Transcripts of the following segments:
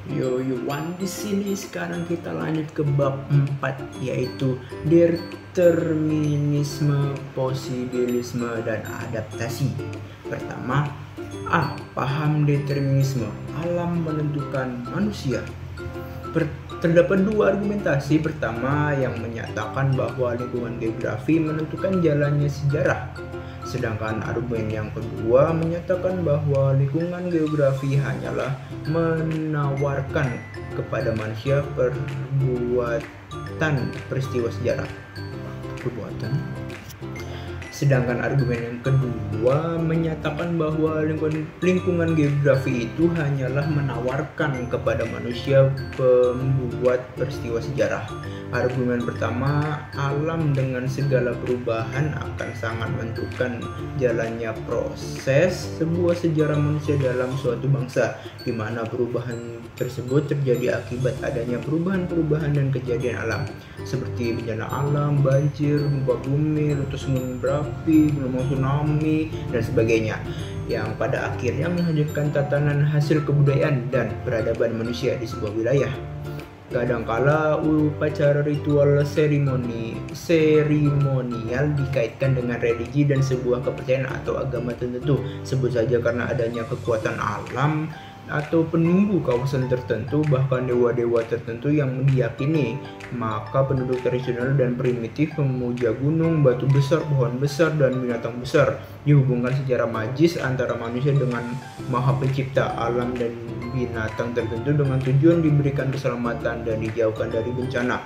Yo Yuan, di sini sekarang kita lanjut ke bab 4, yaitu determinisme, posibilisme, dan adaptasi. Pertama, paham determinisme. Alam menentukan manusia. Terdapat dua argumentasi. Pertama, yang menyatakan bahwa lingkungan geografi menentukan jalannya sejarah. Sedangkan argumen yang kedua menyatakan bahwa lingkungan geografi hanyalah menawarkan kepada manusia perbuatan peristiwa sejarah. Sedangkan argumen yang kedua menyatakan bahwa lingkungan geografi itu hanyalah menawarkan kepada manusia pembuat peristiwa sejarah. Argumen pertama, alam dengan segala perubahan akan sangat menentukan jalannya proses sebuah sejarah manusia dalam suatu bangsa, di mana perubahan tersebut terjadi akibat adanya perubahan-perubahan dan kejadian alam, seperti bencana alam, banjir, gempa bumi, letus gunung berapi, gelombang tsunami, dan sebagainya, yang pada akhirnya menghancurkan tatanan hasil kebudayaan dan peradaban manusia di sebuah wilayah. Kadangkala upacara ritual seremonial dikaitkan dengan religi dan sebuah kepercayaan atau agama tertentu, sebut saja karena adanya kekuatan alam atau penunggu kawasan tertentu, bahkan dewa-dewa tertentu yang diyakini. Maka penduduk tradisional dan primitif memuja gunung, batu besar, pohon besar, dan binatang besar. Dihubungkan secara magis antara manusia dengan Maha Pencipta alam dan binatang tertentu dengan tujuan diberikan keselamatan dan dijauhkan dari bencana,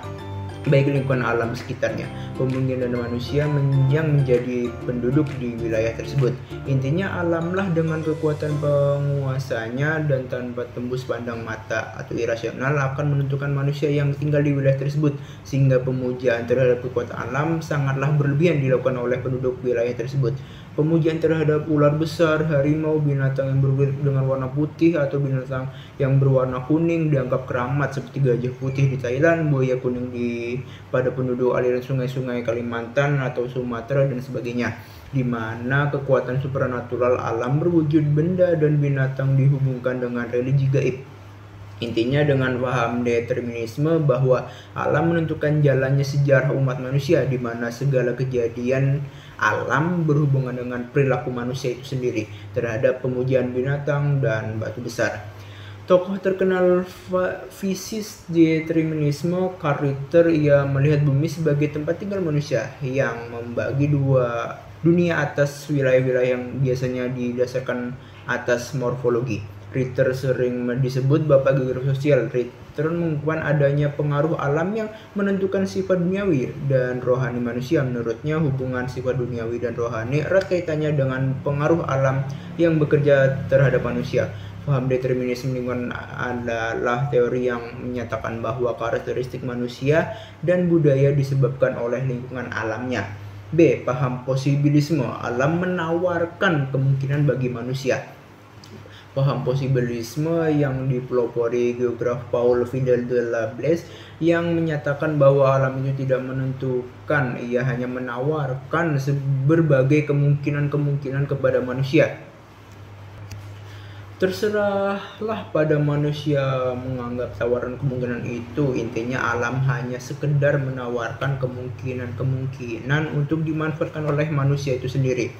baik lingkungan alam sekitarnya, kemungkinan manusia yang menjadi penduduk di wilayah tersebut. Intinya, alamlah dengan kekuatan penguasanya dan tanpa tembus pandang mata atau irasional akan menentukan manusia yang tinggal di wilayah tersebut, sehingga pemujaan terhadap kekuatan alam sangatlah berlebihan dilakukan oleh penduduk wilayah tersebut. Pemujaan terhadap ular besar, harimau, binatang yang berkulit dengan warna putih atau binatang yang berwarna kuning dianggap keramat, seperti gajah putih di Thailand, buaya kuning pada penduduk aliran sungai-sungai Kalimantan atau Sumatera, dan sebagainya, di mana kekuatan supranatural alam berwujud benda dan binatang dihubungkan dengan religi gaib. Intinya, dengan paham determinisme bahwa alam menentukan jalannya sejarah umat manusia, di mana segala kejadian alam berhubungan dengan perilaku manusia itu sendiri terhadap pemujaan binatang dan batu besar. Tokoh terkenal fisis determinisme, Karl Ritter, ia melihat bumi sebagai tempat tinggal manusia yang membagi dua dunia atas wilayah-wilayah yang biasanya didasarkan atas morfologi. Ritter sering disebut bapak geografi sosial. Ritter mengukuhkan adanya pengaruh alam yang menentukan sifat duniawi dan rohani manusia. Menurutnya, hubungan sifat duniawi dan rohani erat kaitannya dengan pengaruh alam yang bekerja terhadap manusia. Paham determinisme lingkungan adalah teori yang menyatakan bahwa karakteristik manusia dan budaya disebabkan oleh lingkungan alamnya. B. Paham posibilisme. Alam menawarkan kemungkinan bagi manusia. Paham posibilisme yang dipelopori geograf Paul Vidal de la Blaise yang menyatakan bahwa alam itu tidak menentukan, ia hanya menawarkan berbagai kemungkinan-kemungkinan kepada manusia. Terserahlah pada manusia menganggap tawaran kemungkinan itu. Intinya, alam hanya sekedar menawarkan kemungkinan-kemungkinan untuk dimanfaatkan oleh manusia itu sendiri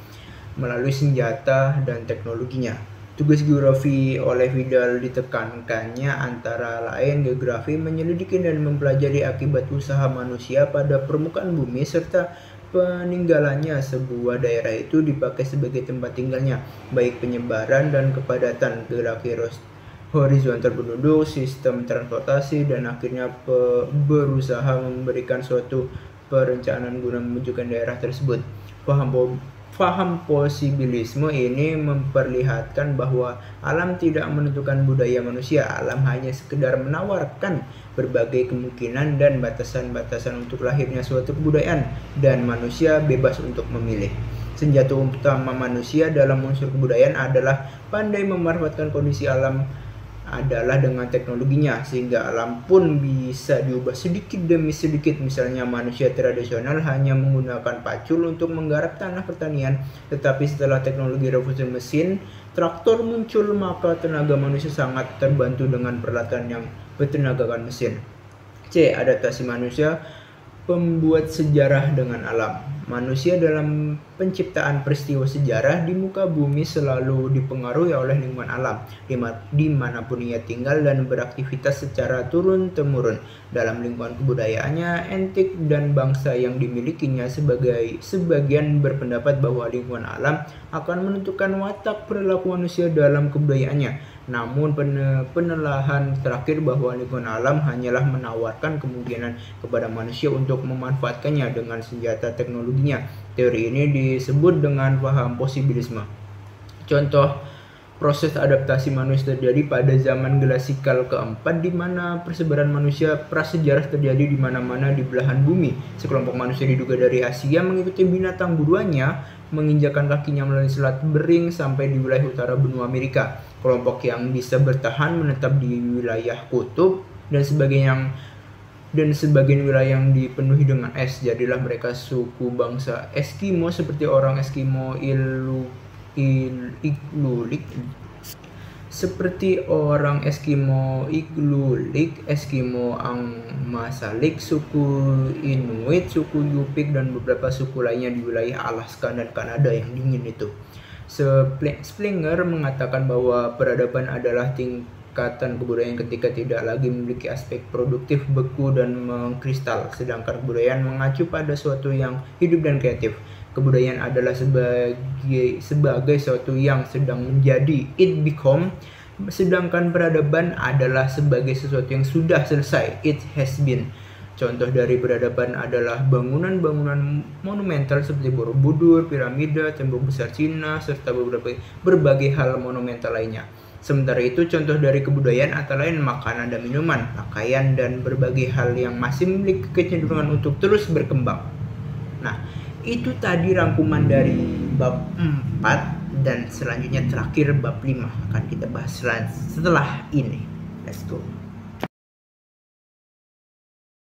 melalui senjata dan teknologinya. Tugas geografi oleh Vidal ditekankannya antara lain geografi menyelidiki dan mempelajari akibat usaha manusia pada permukaan bumi serta peninggalannya sebuah daerah itu dipakai sebagai tempat tinggalnya, baik penyebaran dan kepadatan, geografi horizontal penduduk, sistem transportasi, dan akhirnya berusaha memberikan suatu perencanaan guna mewujudkan daerah tersebut. Paham posibilisme ini memperlihatkan bahwa alam tidak menentukan budaya manusia. Alam hanya sekedar menawarkan berbagai kemungkinan dan batasan-batasan untuk lahirnya suatu kebudayaan, dan manusia bebas untuk memilih. Senjata utama manusia dalam unsur kebudayaan adalah pandai memanfaatkan kondisi alam adalah dengan teknologinya, sehingga alam pun bisa diubah sedikit demi sedikit. Misalnya manusia tradisional hanya menggunakan pacul untuk menggarap tanah pertanian, tetapi setelah teknologi revolusi mesin, traktor muncul, maka tenaga manusia sangat terbantu dengan peralatan yang bertenagakan mesin. C. Adaptasi manusia pembuat sejarah dengan alam. Manusia dalam penciptaan peristiwa sejarah di muka bumi selalu dipengaruhi oleh lingkungan alam, dimanapun ia tinggal dan beraktivitas secara turun-temurun. Dalam lingkungan kebudayaannya, etik dan bangsa yang dimilikinya, sebagian berpendapat bahwa lingkungan alam akan menentukan watak perilaku manusia dalam kebudayaannya. Namun penelaahan terakhir bahwa lingkungan alam hanyalah menawarkan kemungkinan kepada manusia untuk memanfaatkannya dengan senjata teknologinya. Teori ini disebut dengan paham posibilisme. Contoh proses adaptasi manusia terjadi pada zaman glasikal keempat, di mana persebaran manusia prasejarah terjadi di mana-mana di belahan bumi. Sekelompok manusia diduga dari Asia mengikuti binatang buruannya, menginjakan kakinya melalui Selat Bering sampai di wilayah utara benua Amerika. Kelompok yang bisa bertahan menetap di wilayah kutub dan sebagian wilayah yang dipenuhi dengan es. Jadilah mereka suku bangsa Eskimo, seperti orang Eskimo Igloolik, Eskimo Angmasalik, suku Inuit, suku Yupik, dan beberapa suku lainnya di wilayah Alaska dan Kanada yang dingin itu. Springer mengatakan bahwa peradaban adalah tingkatan kebudayaan ketika tidak lagi memiliki aspek produktif, beku, dan mengkristal, sedangkan kebudayaan mengacu pada sesuatu yang hidup dan kreatif. Kebudayaan adalah sebagai sesuatu yang sedang menjadi, it become, sedangkan peradaban adalah sebagai sesuatu yang sudah selesai, it has been. Contoh dari peradaban adalah bangunan-bangunan monumental seperti Borobudur, piramida, tembok besar Cina, serta berbagai hal monumental lainnya. Sementara itu, contoh dari kebudayaan antara lain makanan dan minuman, pakaian, dan berbagai hal yang masih memiliki kecenderungan untuk terus berkembang. Nah, itu tadi rangkuman dari bab 4, dan selanjutnya terakhir bab 5 akan kita bahas setelah ini. Let's go.